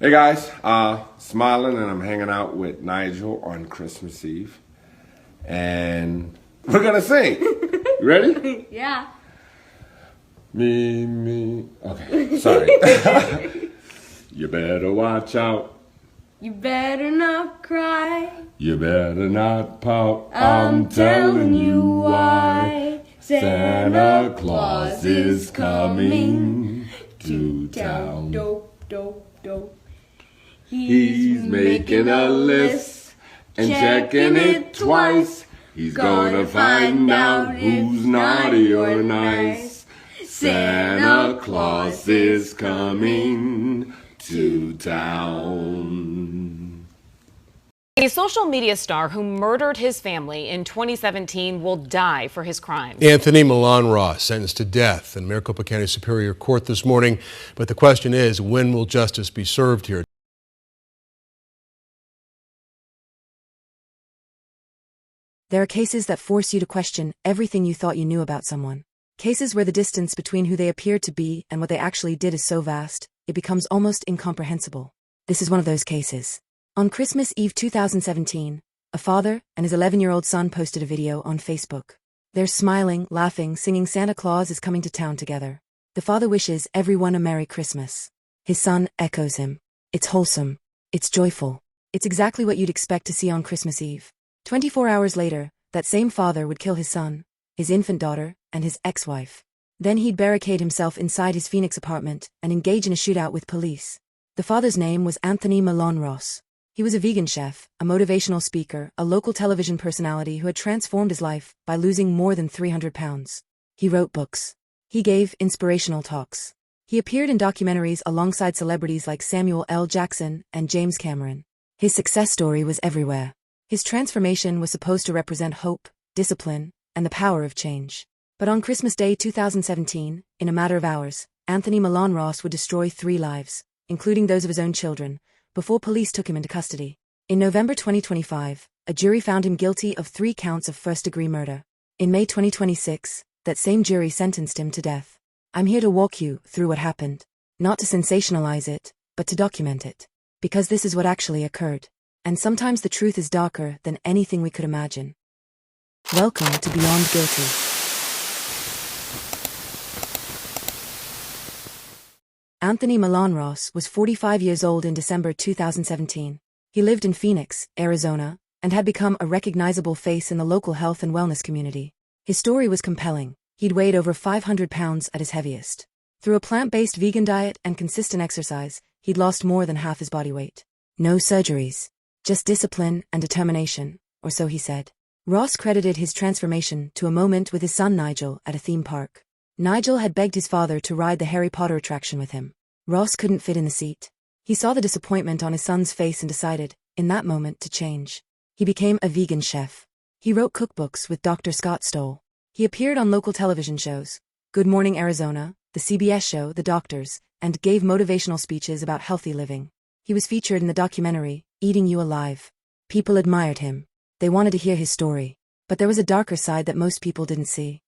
Hey guys, smiling, and I'm hanging out with Nigel on Christmas Eve, and we're gonna sing. You ready? Yeah. Me. Okay, sorry. You better watch out. You better not cry. You better not pout. I'm telling you why. Santa Claus is coming to town. Dope. He's making a list and checking it twice. He's gonna find out who's naughty or nice. Santa Claus is coming to town. A social media star who murdered his family in 2017 will die for his crimes. Anthony Milan Ross sentenced to death in Maricopa County Superior Court this morning. But the question is, when will justice be served here? There are cases that force you to question everything you thought you knew about someone. Cases where the distance between who they appear to be and what they actually did is so vast, it becomes almost incomprehensible. This is one of those cases. On Christmas Eve 2017, a father and his 11-year-old son posted a video on Facebook. They're smiling, laughing, singing Santa Claus is coming to town together. The father wishes everyone a Merry Christmas. His son echoes him. It's wholesome. It's joyful. It's exactly what you'd expect to see on Christmas Eve. 24 hours later, that same father would kill his son, his infant daughter, and his ex-wife. Then he'd barricade himself inside his Phoenix apartment and engage in a shootout with police. The father's name was Anthony Milan Ross. He was a vegan chef, a motivational speaker, a local television personality who had transformed his life by losing more than 300 pounds. He wrote books. He gave inspirational talks. He appeared in documentaries alongside celebrities like Samuel L. Jackson and James Cameron. His success story was everywhere. His transformation was supposed to represent hope, discipline, and the power of change. But on Christmas Day 2017, in a matter of hours, Anthony Milan Ross would destroy 3 lives, including those of his own children, before police took him into custody. In November 2025, a jury found him guilty of 3 counts of first-degree murder. In May 2026, that same jury sentenced him to death. I'm here to walk you through what happened, not to sensationalize it, but to document it. Because this is what actually occurred. And sometimes the truth is darker than anything we could imagine. Welcome to Beyond Guilty. Anthony Milan Ross was 45 years old in December 2017. He lived in Phoenix, Arizona, and had become a recognizable face in the local health and wellness community. His story was compelling. He'd weighed over 500 pounds at his heaviest. Through a plant-based vegan diet and consistent exercise, he'd lost more than half his body weight. No surgeries. Just discipline and determination, or so he said. Ross credited his transformation to a moment with his son Nigel at a theme park. Nigel had begged his father to ride the Harry Potter attraction with him. Ross couldn't fit in the seat. He saw the disappointment on his son's face and decided, in that moment, to change. He became a vegan chef. He wrote cookbooks with Dr. Scott Stoll. He appeared on local television shows, Good Morning Arizona, the CBS show The Doctors, and gave motivational speeches about healthy living. He was featured in the documentary, Eating You Alive. People admired him. They wanted to hear his story. But there was a darker side that most people didn't see.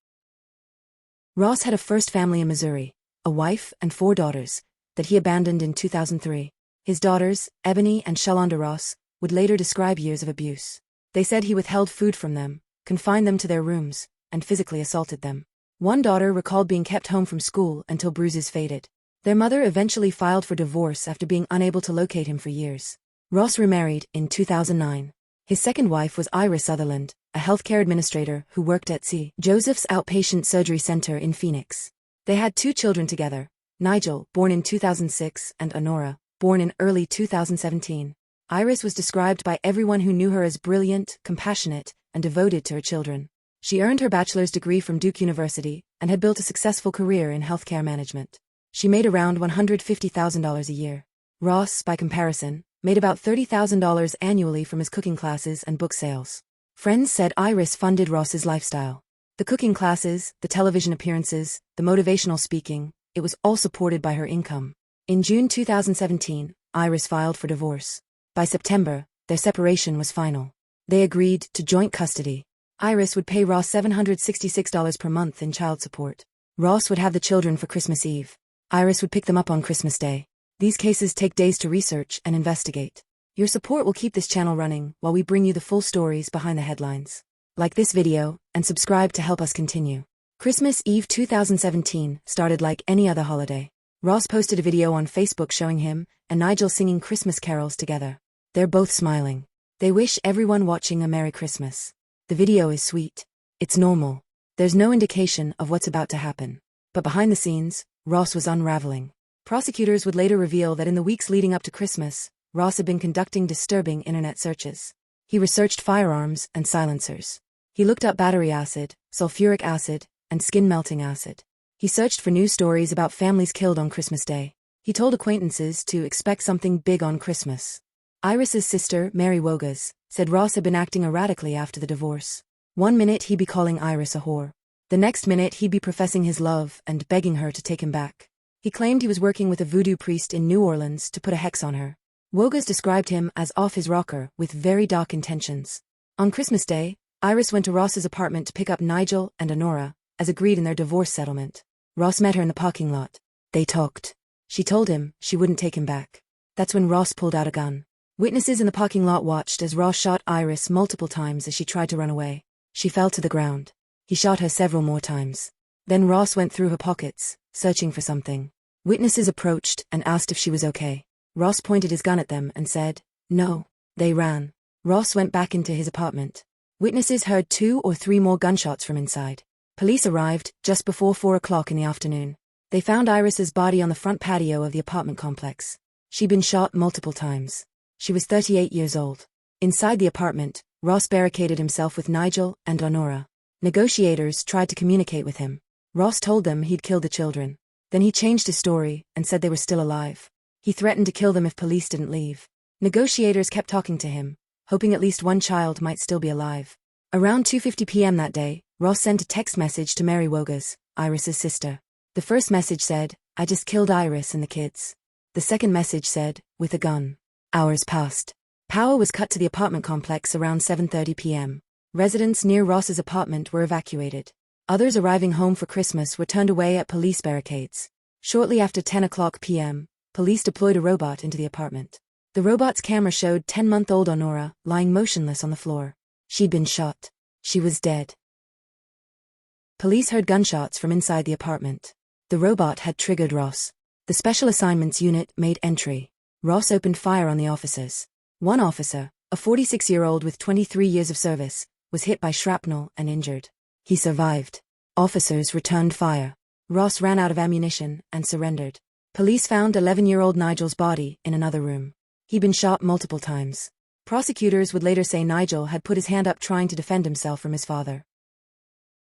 Ross had a first family in Missouri, a wife and 4 daughters, that he abandoned in 2003. His daughters, Ebony and Shalonda Ross, would later describe years of abuse. They said he withheld food from them, confined them to their rooms, and physically assaulted them. One daughter recalled being kept home from school until bruises faded. Their mother eventually filed for divorce after being unable to locate him for years. Ross remarried in 2009. His second wife was Iris Sutherland, a healthcare administrator who worked at St. Joseph's Outpatient Surgery Center in Phoenix. They had 2 children together, Nigel, born in 2006, and Honora, born in early 2017. Iris was described by everyone who knew her as brilliant, compassionate, and devoted to her children. She earned her bachelor's degree from Duke University and had built a successful career in healthcare management. She made around $150,000 a year. Ross, by comparison, made about $30,000 annually from his cooking classes and book sales. Friends said Iris funded Ross's lifestyle. The cooking classes, the television appearances, the motivational speaking, it was all supported by her income. In June 2017, Iris filed for divorce. By September, their separation was final. They agreed to joint custody. Iris would pay Ross $766 per month in child support. Ross would have the children for Christmas Eve. Iris would pick them up on Christmas Day. These cases take days to research and investigate. Your support will keep this channel running while we bring you the full stories behind the headlines. Like this video and subscribe to help us continue. Christmas Eve 2017 started like any other holiday. Ross posted a video on Facebook showing him and Nigel singing Christmas carols together. They're both smiling. They wish everyone watching a Merry Christmas. The video is sweet. It's normal. There's no indication of what's about to happen. But behind the scenes, Ross was unraveling. Prosecutors would later reveal that in the weeks leading up to Christmas, Ross had been conducting disturbing internet searches. He researched firearms and silencers. He looked up battery acid, sulfuric acid, and skin-melting acid. He searched for news stories about families killed on Christmas Day. He told acquaintances to expect something big on Christmas. Iris's sister, Mary Wogas, said Ross had been acting erratically after the divorce. One minute he'd be calling Iris a whore. The next minute he'd be professing his love and begging her to take him back. He claimed he was working with a voodoo priest in New Orleans to put a hex on her. Wogas described him as off his rocker with very dark intentions. On Christmas Day, Iris went to Ross's apartment to pick up Nigel and Honora, as agreed in their divorce settlement. Ross met her in the parking lot. They talked. She told him she wouldn't take him back. That's when Ross pulled out a gun. Witnesses in the parking lot watched as Ross shot Iris multiple times as she tried to run away. She fell to the ground. He shot her several more times. Then Ross went through her pockets, searching for something. Witnesses approached and asked if she was okay. Ross pointed his gun at them and said, "No." They ran. Ross went back into his apartment. Witnesses heard 2 or 3 more gunshots from inside. Police arrived just before 4 o'clock in the afternoon. They found Iris's body on the front patio of the apartment complex. She'd been shot multiple times. She was 38 years old. Inside the apartment, Ross barricaded himself with Nigel and Honora. Negotiators tried to communicate with him. Ross told them he'd killed the children. Then he changed his story and said they were still alive. He threatened to kill them if police didn't leave. Negotiators kept talking to him, hoping at least one child might still be alive. Around 2:50 p.m. that day, Ross sent a text message to Mary Wogas, Iris's sister. The first message said, "I just killed Iris and the kids." The second message said, "With a gun." Hours passed. Power was cut to the apartment complex around 7:30 p.m. Residents near Ross's apartment were evacuated. Others arriving home for Christmas were turned away at police barricades. Shortly after 10 o'clock p.m., police deployed a robot into the apartment. The robot's camera showed 10-month-old Honora lying motionless on the floor. She'd been shot. She was dead. Police heard gunshots from inside the apartment. The robot had triggered Ross. The Special Assignments Unit made entry. Ross opened fire on the officers. One officer, a 46-year-old with 23 years of service, was hit by shrapnel and injured. He survived. Officers returned fire. Ross ran out of ammunition and surrendered. Police found 11-year-old Nigel's body in another room. He'd been shot multiple times. Prosecutors would later say Nigel had put his hand up trying to defend himself from his father.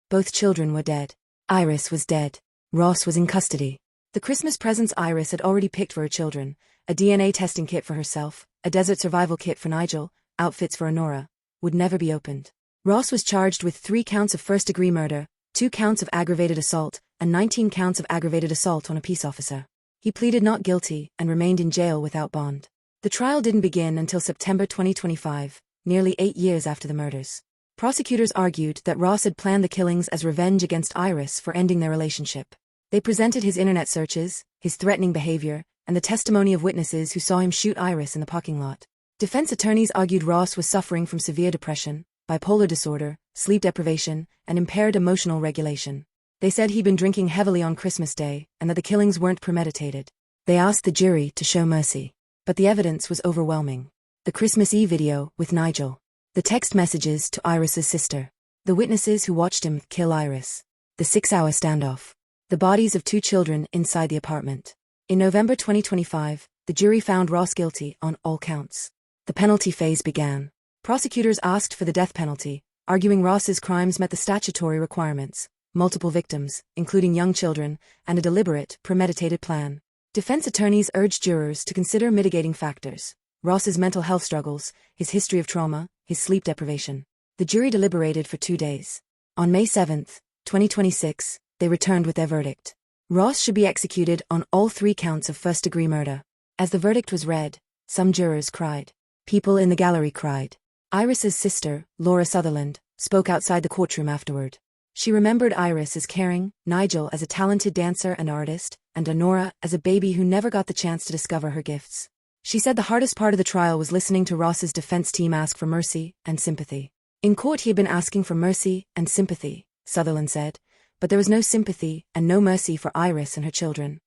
Both children were dead. Iris was dead. Ross was in custody. The Christmas presents Iris had already picked for her children: a DNA testing kit for herself, a desert survival kit for Nigel, outfits for Honora, would never be opened. Ross was charged with 3 counts of first-degree murder, 2 counts of aggravated assault, and 19 counts of aggravated assault on a peace officer. He pleaded not guilty and remained in jail without bond. The trial didn't begin until September 2025, nearly 8 years after the murders. Prosecutors argued that Ross had planned the killings as revenge against Iris for ending their relationship. They presented his internet searches, his threatening behavior, and the testimony of witnesses who saw him shoot Iris in the parking lot. Defense attorneys argued Ross was suffering from severe depression, bipolar disorder, sleep deprivation, and impaired emotional regulation. They said he'd been drinking heavily on Christmas Day and that the killings weren't premeditated. They asked the jury to show mercy. But the evidence was overwhelming. The Christmas Eve video with Nigel. The text messages to Iris's sister. The witnesses who watched him kill Iris. The 6-hour standoff. The bodies of 2 children inside the apartment. In November 2025, the jury found Ross guilty on all counts. The penalty phase began. Prosecutors asked for the death penalty, arguing Ross's crimes met the statutory requirements: multiple victims, including young children, and a deliberate, premeditated plan. Defense attorneys urged jurors to consider mitigating factors: Ross's mental health struggles, his history of trauma, his sleep deprivation. The jury deliberated for 2 days. On May 7, 2026, they returned with their verdict. Ross should be executed on all 3 counts of first-degree murder. As the verdict was read, some jurors cried. People in the gallery cried. Iris's sister, Laura Sutherland, spoke outside the courtroom afterward. She remembered Iris as caring, Nigel as a talented dancer and artist, and Honora as a baby who never got the chance to discover her gifts. She said the hardest part of the trial was listening to Ross's defense team ask for mercy and sympathy. In court he had been asking for mercy and sympathy, Sutherland said, but there was no sympathy and no mercy for Iris and her children.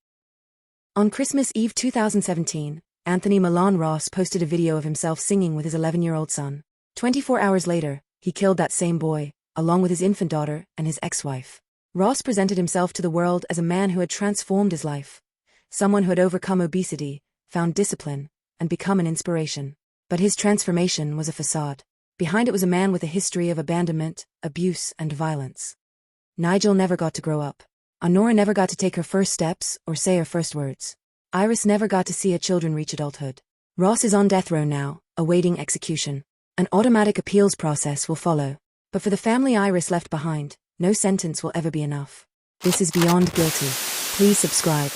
On Christmas Eve 2017, Anthony Milan Ross posted a video of himself singing with his 11-year-old son. 24 hours later, he killed that same boy, along with his infant daughter and his ex-wife. Ross presented himself to the world as a man who had transformed his life, someone who had overcome obesity, found discipline, and become an inspiration. But his transformation was a facade. Behind it was a man with a history of abandonment, abuse, and violence. Nigel never got to grow up. Honora never got to take her first steps or say her first words. Iris never got to see her children reach adulthood. Ross is on death row now, awaiting execution. An automatic appeals process will follow. But for the family Iris left behind, no sentence will ever be enough. This is Beyond Guilty. Please subscribe.